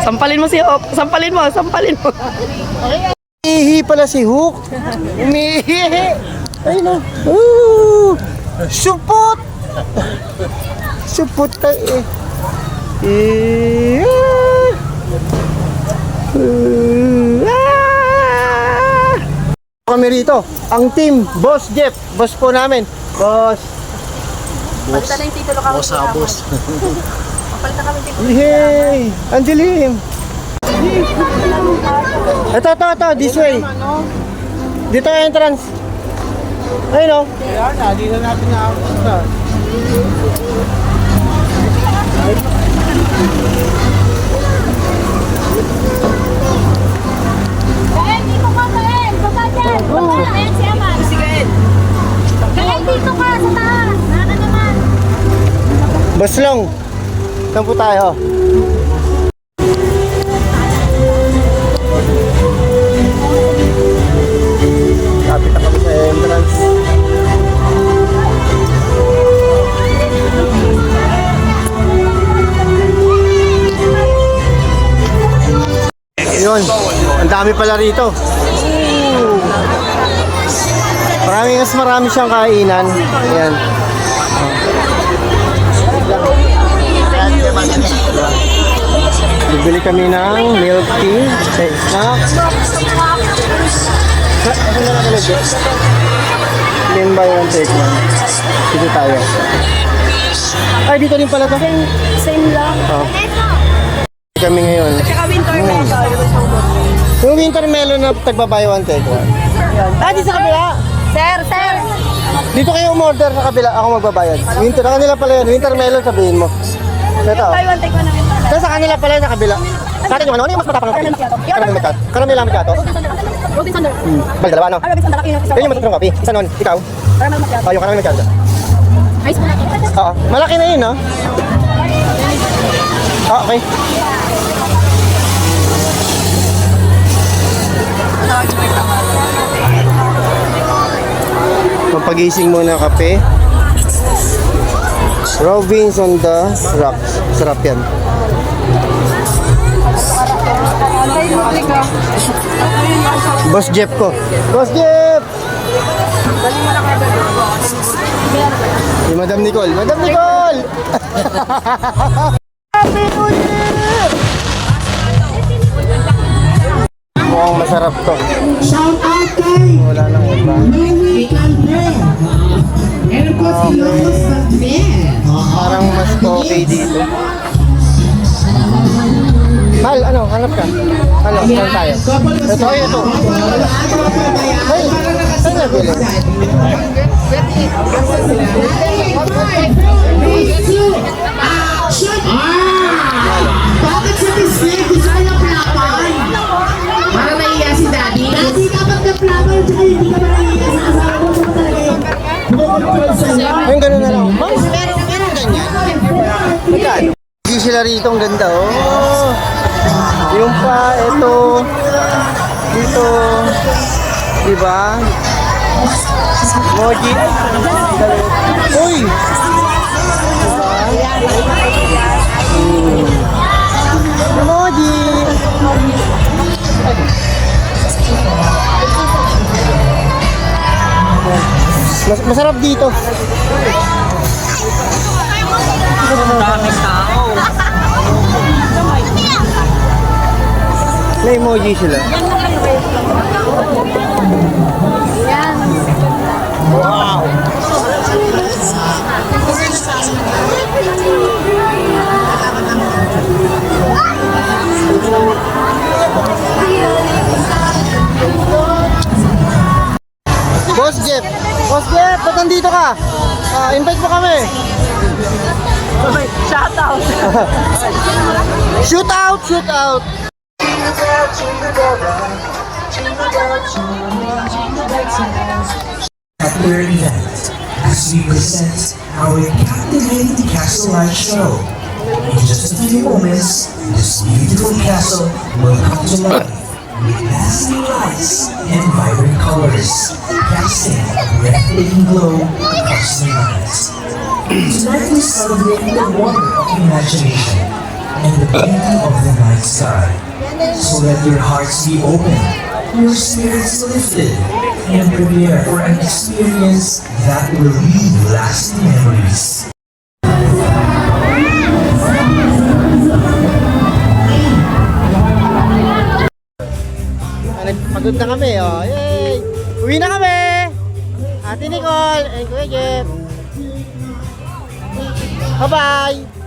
Sampalin mo si Hook. Sampalin mo. Umiihi pala si Hook. Umiihi. Ayun o. Supot. Supot tayo eh. Kami rito, ang team, Boss Jeff, boss po namin. Boss. Palitan na yung titulo kami. Boss. Palitan kami titulo. Yay! Ang dilim. Ito, this way. Dito ang entrance. Ayun o. Kaya na, di na natin na-out. Dito ka, Kael! Baba dyan! Baba na, ayan si Aman! Sige. Kael, dito ka! Sa taas! Naka naman! Boss Long. Saan po tayo? Kapit na kami sa entrance. Yun, ang dami pala rito. Marami siyang kainan. Ayan. Bibili kami ng milk tea, snacks. Ano na lang ulit? Then buy one take one. Dito tayo. Ay, dito rin pala to. Same lang. Kami ngayon. Tsaka winter melon. Yung winter melon na tagbabuy one take one. Di sa kabila. Sir! Dito kayo umorder sa kabila, ako magbabayad. Winter, sa kanila pala yan. Winter melon sabihin mo. Ito. Buy one, take one namin. Pero sa kanila pala yan sa kabila. Sa atin yung ano yung mas matapang natin? Karamil magkat. Karamil lang magkat. Robinson Door. Bag dalawa no? Robinson Door. Yun Yun yung matutong kapi. Isa nun, ikaw. Caramel macchiato. Yung karamil magkat. Ice mo na. Oo, malaki na yun no? Okay. Pampagising muna kape. Robinson the Rock. Sarap yan. Boss Jeff ko. Boss Jeff! Si Madam Nicole. Madam Nicole! Happy New Year! Mukhang masarap to. Shout out kay Wala nang iba. Louie Calvin. And of course, Ilocos Calvin. Parang mas okay dito. Mal, ano? Hanap ka? Ano? Saan tayo? Ito, ito. Ay, saan nabili? Action! Bakit sa Disney? Gusto ko yung plapay. Para naiya si Daddy. Daddy, kapag na-plapay, hindi ka ba naiya sa asawa mo? Ito talaga yung bumukontrol sa'yo. Ayun, ganun na lang. Mas, meron ganyan. Magkano? Hindi sila rito, ang ganda, oh. Yung pa, ito. Dito. Diba? Moji. Uy! Moji! Masarap dito. Daming tao. May emoji sila. Wow! Boss Jeff! Boss Jeff, ba't nandito ka? Invite mo kami. Shout out. Shoot out! Shoot out! Popular event as we present our captivating castle light show. In just a few moments, this beautiful castle will come to life with dazzling lights and vibrant colors, casting a breathtaking glow across the night. Tonight we celebrate the wonder of imagination and the beauty of the night sky. So let your hearts be open, your spirits lifted, and prepare for an experience that will leave lasting memories. Pagod na kami, oh. Yay! Uwi na kami! Ate Nicole and Kuya Jeff. Bye-bye!